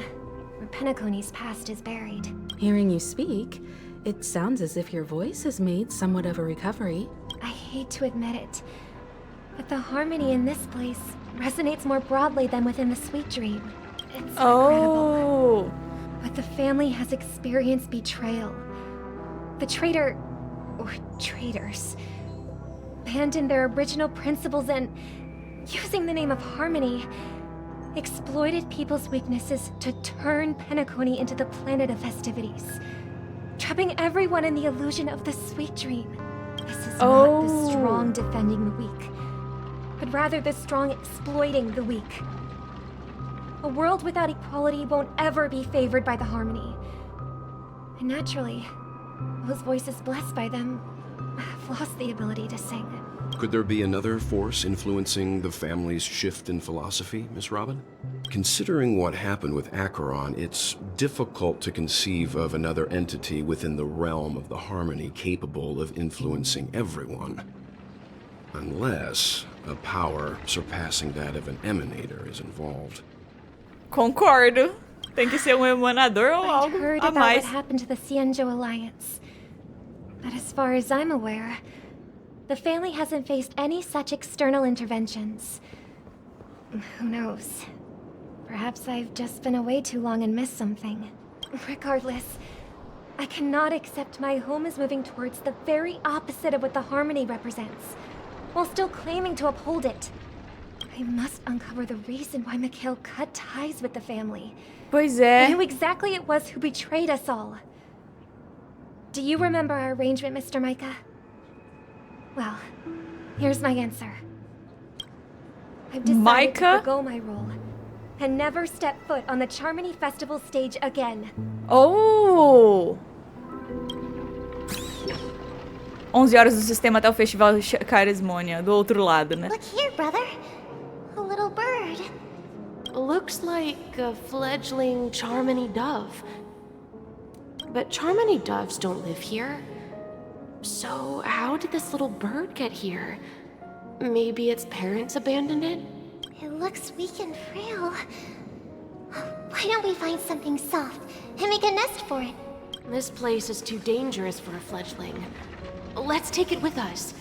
where Penacony's past is buried. Hearing you speak, it sounds as if your voice has made somewhat of a recovery. I hate to admit it, but the harmony in this place resonates more broadly than within the sweet dream. It's incredible. But the family has experienced betrayal. The traitor, or traitors, abandoned their original principles and, using the name of harmony, exploited people's weaknesses to turn Penacony into the planet of festivities, trapping everyone in the illusion of the sweet dream. This is not the strong defending the weak, but rather the strong exploiting the weak. A world without equality won't ever be favored by the harmony. And naturally, those voices blessed by them have lost the ability to sing. Could there be another force influencing the family's shift in philosophy, Miss Robin? Considering what happened with Acheron, it's difficult to conceive of another entity within the realm of the harmony capable of influencing everyone. Unless a power surpassing that of an emanator is involved. Concordo. Tem que ser emanador ou algo heard a about mais. what happened to the Cienjo Alliance. But as far as I'm aware, the family hasn't faced any such external interventions. Who knows? Perhaps I've just been away too long and missed something. Regardless, I cannot accept my home is moving towards the very opposite of what the harmony represents, while still claiming to uphold it. I must uncover the reason why Mikhail cut ties with the family. Pois é. And who exactly it was who betrayed us all. Do you remember our arrangement, Mr. Micah? Well, here's my answer. I've decided to forgo my role and never step foot on the Charmony Festival stage again. Oh! 11 horas do sistema até o festival Carismônia, do outro lado, né? Look here, brother. A little bird. Looks like a fledgling Charmony dove. But Charmony doves don't live here. So how did this little bird get here? Maybe its parents abandoned it? It looks weak and frail. Why don't we find something soft and make a nest for it? This place is too dangerous for a fledgling. Let's take it with us.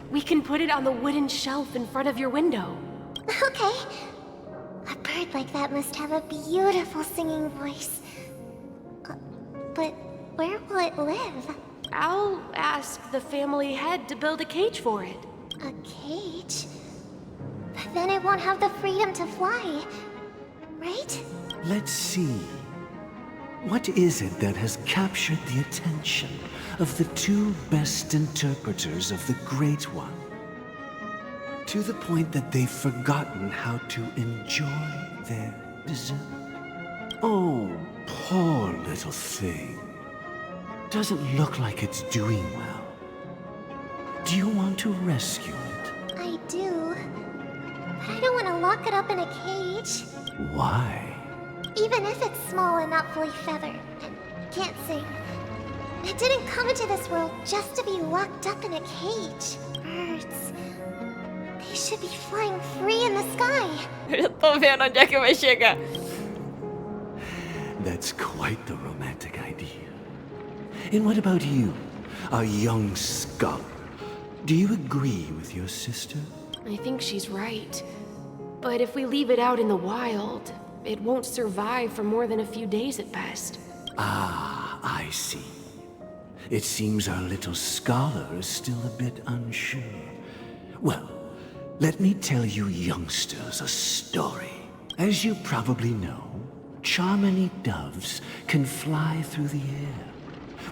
We can put it on the wooden shelf in front of your window. Okay. A bird like that must have a beautiful singing voice. But where will it live? I'll ask the family head to build a cage for it. A cage? But then it won't have the freedom to fly, right? Let's see. What is it that has captured the attention of the two best interpreters of the Great One? To the point that they've forgotten how to enjoy their dessert. Oh, poor little thing. Doesn't look like it's doing well. Do you want to rescue it? I do. But I don't want to lock it up in a cage. Why? Even if it's small and not fully feathered, and can't sing. It didn't come into this world just to be locked up in a cage. Birds. They should be flying free in the sky. Eu já tô vendo onde é que vai chegar. That's quite the romantic idea. And what about you, a young scholar? Do you agree with your sister? I think she's right. But if we leave it out in the wild, it won't survive for more than a few days at best. Ah, I see. It seems our little scholar is still a bit unsure. Well, let me tell you youngsters a story. As you probably know, Charmony doves can fly through the air.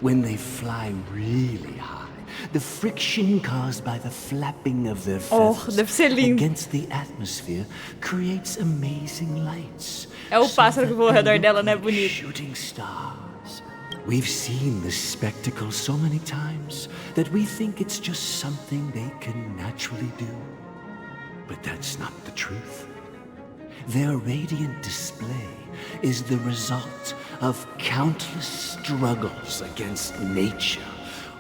When they fly really high, the friction caused by the flapping of their feathers against the atmosphere creates amazing lights. É o pássaro que voa ao redor dela, né? Bonito. Shooting stars. We've seen this spectacle so many times that we think it's just something they can naturally do. But that's not the truth. their radiant display is the result of countless struggles against nature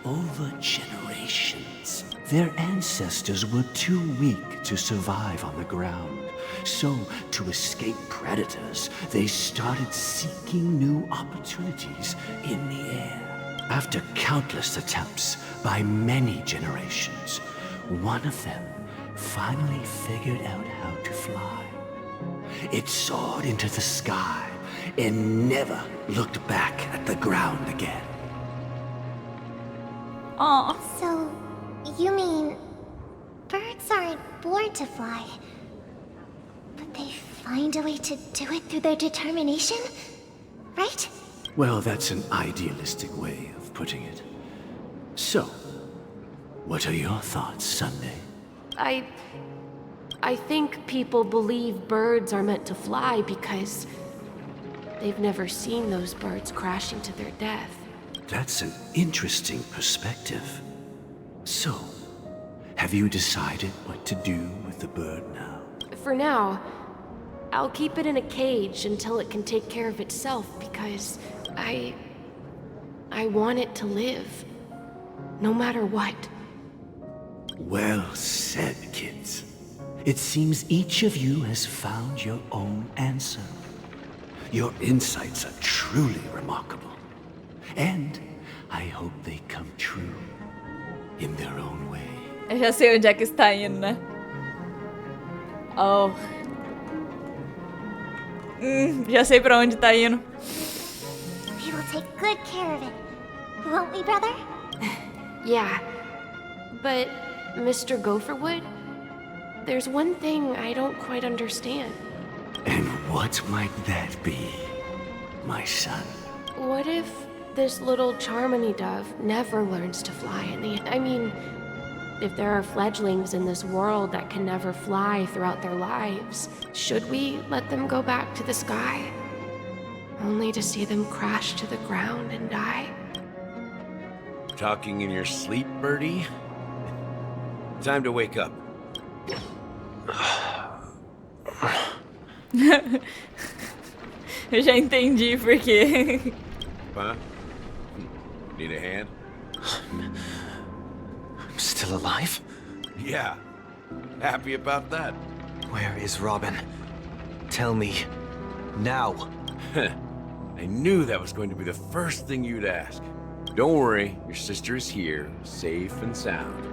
over generations. Their ancestors were too weak to survive on the ground, so to escape predators, they started seeking new opportunities in the air. After countless attempts by many generations, one of them finally figured out how to fly. It soared into the sky and never looked back at the ground again. Aw. So, you mean birds aren't born to fly, but they find a way to do it through their determination, right? Well, that's an idealistic way of putting it. So, what are your thoughts, Sunday? I think people believe birds are meant to fly because they've never seen those birds crashing to their death. That's an interesting perspective. So, have you decided what to do with the bird now? For now, I'll keep it in a cage until it can take care of itself because I want it to live, no matter what. Well said, kids. It seems each of you has found your own answer. Your insights are truly remarkable. And I hope they come true in their own way. Eu já sei onde é que está indo, né? Oh. Já sei pra onde tá indo. We will take good care of it, won't we, brother? Yeah, but Mr. Gopherwood, there's one thing I don't quite understand. And what might that be, my son? What if this little Charmony dove never learns to fly in the end? I mean, if there are fledglings in this world that can never fly throughout their lives, should we let them go back to the sky? Only to see them crash to the ground and die? Talking in your sleep, birdie? Time to wake up. Eu já entendi por quê. Huh? Need a hand? I'm still alive? Yeah. Happy about that. Where is Robin? Tell me. Now. I knew that was going to be the first thing you'd ask. Don't worry, your sister is here, safe and sound.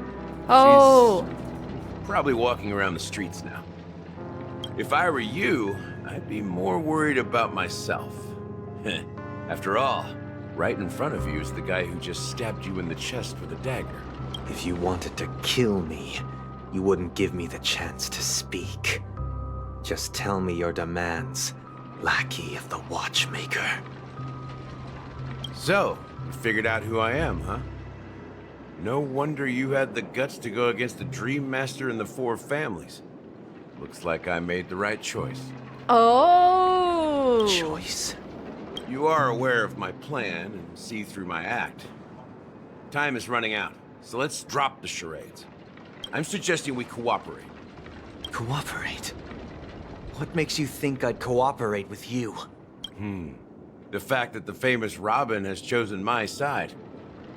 Oh. She's probably walking around the streets now. If I were you, I'd be more worried about myself. After all, right in front of you is the guy who just stabbed you in the chest with a dagger. If you wanted to kill me, you wouldn't give me the chance to speak. Just tell me your demands, lackey of the watchmaker. So, you figured out who I am, huh? No wonder you had the guts to go against the Dream Master and the Four Families. Looks like I made the right choice. Oh! Choice? You are aware of my plan and see through my act. Time is running out, so let's drop the charades. I'm suggesting we cooperate. Cooperate? What makes you think I'd cooperate with you? The fact that the famous Robin has chosen my side.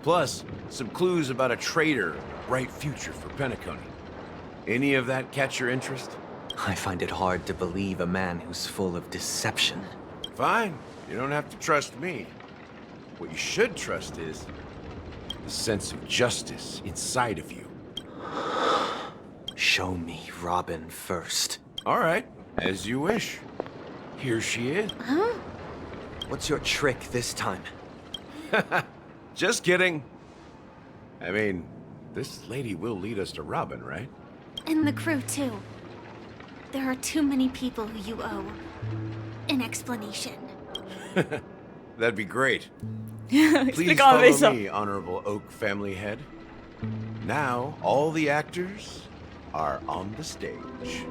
Plus, some clues about a traitor and a bright future for Penacony. Any of that catch your interest? I find it hard to believe a man who's full of deception. Fine. You don't have to trust me. What you should trust is the sense of justice inside of you. Show me Robin first. All right, as you wish. Here she is. Huh? What's your trick this time? Just kidding. I mean, this lady will lead us to Robin, right? And the crew, too. There are too many people who you owe an explanation. That'd be great. Please follow me, Honorable Oak family head. Now, all the actors are on the stage.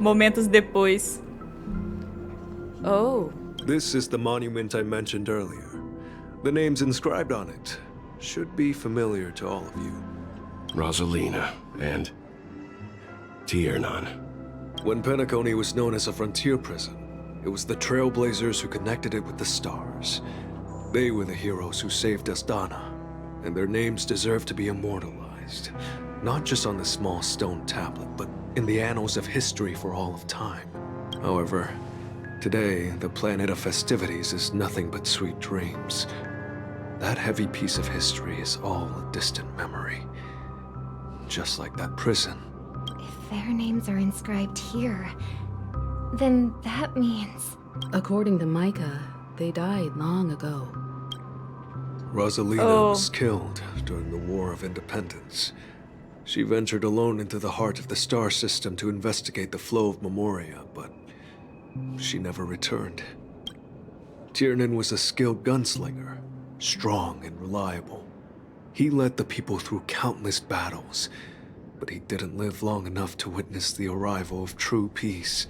Momentos depois. Oh. This is the monument I mentioned earlier. The names inscribed on it should be familiar to all of you. Rosalina and Tiernan. When Penacony was known as a frontier prison, it was the trailblazers who connected it with the stars. They were the heroes who saved Asdana, and their names deserve to be immortalized, not just on this small stone tablet, but in the annals of history for all of time. However, today, the planet of festivities is nothing but sweet dreams. That heavy piece of history is all a distant memory. Just like that prison. If their names are inscribed here, then that means... According to Micah, they died long ago. Rosalina was killed during the War of Independence. She ventured alone into the heart of the star system to investigate the flow of Memoria, but she never returned. Tiernan was a skilled gunslinger, strong and reliable. He led the people through countless battles, but he didn't live long enough to witness the arrival of true peace.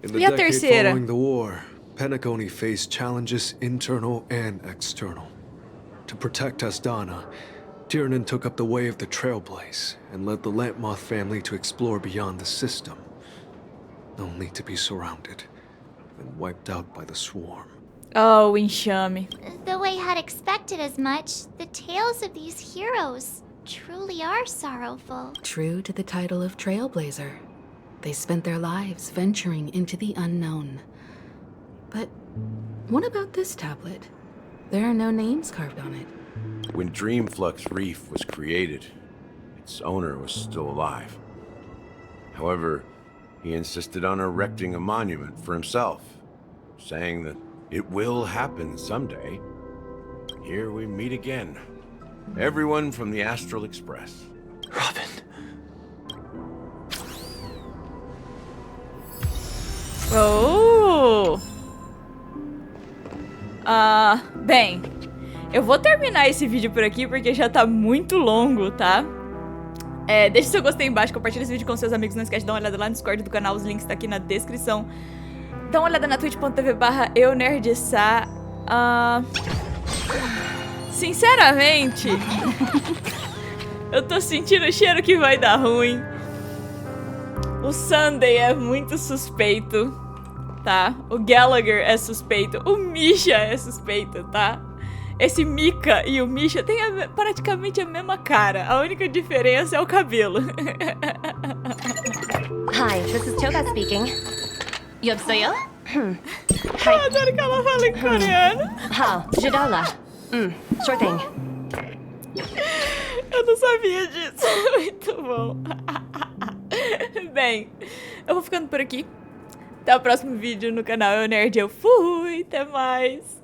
In the decade following the war, Penacony faced challenges internal and external. To protect Asdana, Tiernan took up the way of the Trailblaze and led the Lampmoth family to explore beyond the system, only to be surrounded and wiped out by the swarm. Oh, enxame. Though I had expected as much, the tales of these heroes truly are sorrowful. True to the title of Trailblazer, they spent their lives venturing into the unknown. But what about this tablet? There are no names carved on it. When Dreamflux Reef was created, its owner was still alive. However, he insisted on erecting a monument for himself, saying that it will happen someday. Here we meet again. Everyone from the Astral Express. Robin. Oh! Bem, eu vou terminar esse vídeo por aqui porque já tá muito longo, tá? Deixe seu gostei embaixo, compartilhe esse vídeo com seus amigos, não esquece de dar uma olhada lá no Discord do canal, os links tá aqui na descrição. Dá uma olhada na twitch.tv/eunerdcontato. Sinceramente, eu tô sentindo o cheiro que vai dar ruim. O Sunday é muito suspeito, tá? O Gallagher é suspeito. O Misha é suspeito, tá? Esse Mika e o Misha têm praticamente a mesma cara. A única diferença é o cabelo. Hi, this is Choga speaking. 여보세요? Eu adoro que ela fala em coreano. How? Jidala. Sure thing. Eu não sabia disso. Muito bom. Bem, eu vou ficando por aqui. Até o próximo vídeo no canal Eu Nerd. Eu fui. Até mais.